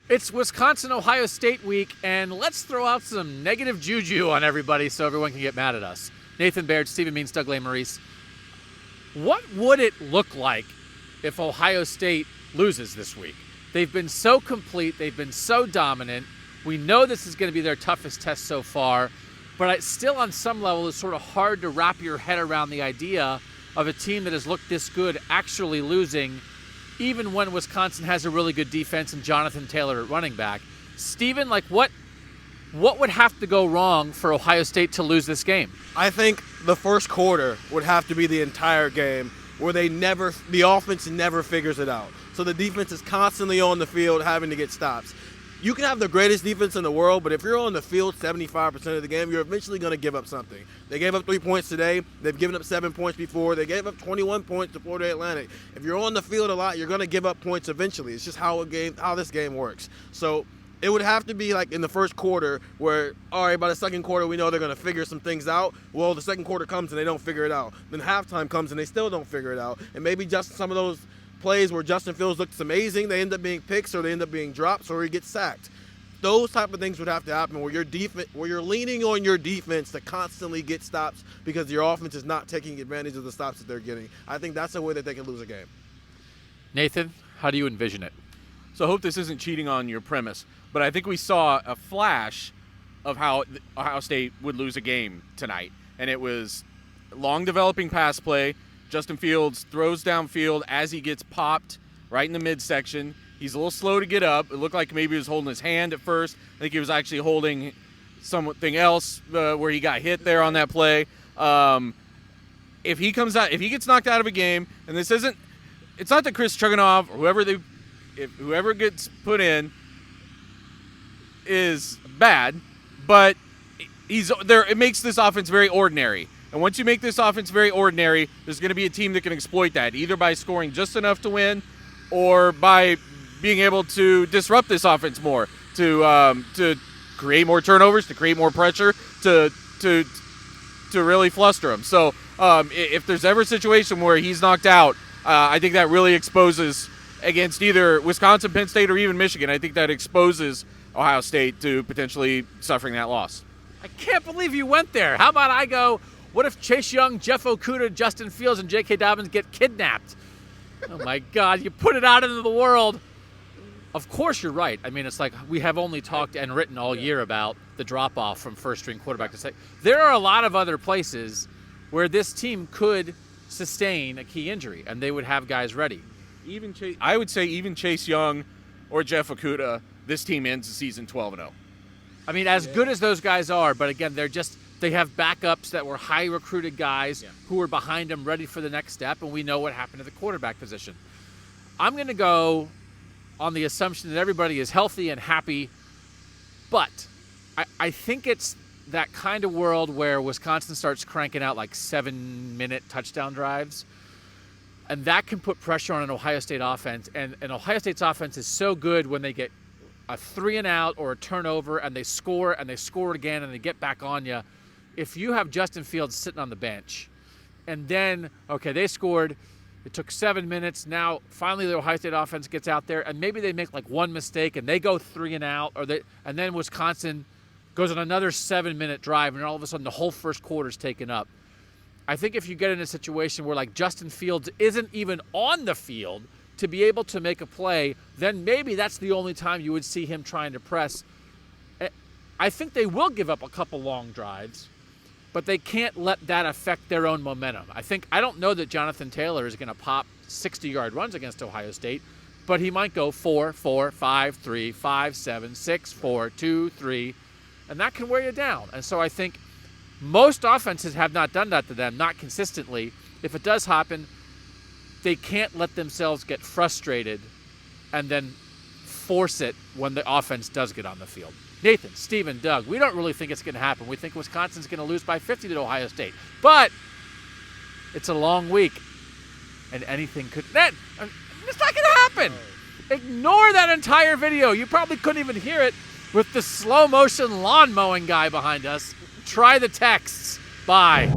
It's Wisconsin-Ohio State week, and let's throw out some negative juju on everybody so everyone can get mad at us. Nathan Baird, Stephen Means, Doug Lesmerises. What would it look like if Ohio State loses this week? They've been so complete. They've been so dominant. We know this is going to be their toughest test so far, but still on some level it's sort of hard to wrap your head around the idea of a team that has looked this good actually losing, even when Wisconsin has a really good defense and Jonathan Taylor at running back. Stephen, what would have to go wrong for Ohio State to lose this game? I think the first quarter would have to be the entire game where the offense never figures it out. So the defense is constantly on the field having to get stops. You can have the greatest defense in the world, but if you're on the field 75% of the game, you're eventually going to give up something. They gave up 3 points today. They've given up 7 points before. They gave up 21 points to Florida Atlantic. If you're on the field a lot, you're going to give up points eventually. It's just how this game works. So it would have to be like in the first quarter where, all right, by the second quarter, we know they're going to figure some things out. Well, the second quarter comes and they don't figure it out. Then halftime comes and they still don't figure it out. And maybe just some of those plays where Justin Fields looks amazing, they end up being picks or they end up being drops or he gets sacked. Those type of things would have to happen where you're leaning on your defense to constantly get stops because your offense is not taking advantage of the stops that they're getting. I think that's a way that they can lose a game. Nathan, how do you envision it? So I hope this isn't cheating on your premise, but I think we saw a flash of how Ohio State would lose a game tonight. And it was long developing pass play. Justin Fields throws downfield as he gets popped right in the midsection. He's a little slow to get up. It looked like maybe he was holding his hand at first. I think he was actually holding something else where he got hit there on that play. If he gets knocked out of a game, and it's not that Chris Chugunov or whoever gets put in is bad, but he's there. It makes this offense very ordinary. And once you make this offense very ordinary, there's going to be a team that can exploit that, either by scoring just enough to win or by being able to disrupt this offense more, to create more turnovers, to create more pressure, to really fluster him. So if there's ever a situation where he's knocked out, I think that really exposes against either Wisconsin, Penn State, or even Michigan. I think that exposes Ohio State to potentially suffering that loss. I can't believe you went there. How about I go, what if Chase Young, Jeff Okudah, Justin Fields, and J.K. Dobbins get kidnapped? Oh, my God, you put it out into the world. Of course you're right. I mean, it's like we have only talked and written all year about the drop-off from first-string quarterback to second. There are a lot of other places where this team could sustain a key injury, and they would have guys ready. I would say even Chase Young or Jeff Okudah, this team ends the season 12-0. I mean, as good as those guys are, but again, they have backups that were high-recruited guys who were behind them ready for the next step, and we know what happened to the quarterback position. I'm going to go on the assumption that everybody is healthy and happy, but I think it's that kind of world where Wisconsin starts cranking out like 7-minute touchdown drives, and that can put pressure on an Ohio State offense, and Ohio State's offense is so good when they get a 3-and-out or a turnover and they score again and they get back on you. If you have Justin Fields sitting on the bench and then, okay, they scored, it took 7 minutes, now finally the Ohio State offense gets out there and maybe they make like one mistake and they go 3-and-out, and then Wisconsin goes on another 7-minute drive and all of a sudden the whole first quarter is taken up. I think if you get in a situation where like Justin Fields isn't even on the field to be able to make a play, then maybe that's the only time you would see him trying to press. I think they will give up a couple long drives, but they can't let that affect their own momentum. I don't know that Jonathan Taylor is going to pop 60-yard runs against Ohio State, but he might go 4, 4, 5, 3, 5, 7, 6, 4, 2, 3, and that can wear you down. And so I think most offenses have not done that to them, not consistently. If it does happen, they can't let themselves get frustrated and then force it when the offense does get on the field. Nathan, Stephen, Doug, we don't really think it's going to happen. We think Wisconsin's going to lose by 50 to Ohio State. But it's a long week, and anything could... It's not going to happen. Ignore that entire video. You probably couldn't even hear it with the slow-motion lawn mowing guy behind us. Try the texts. Bye.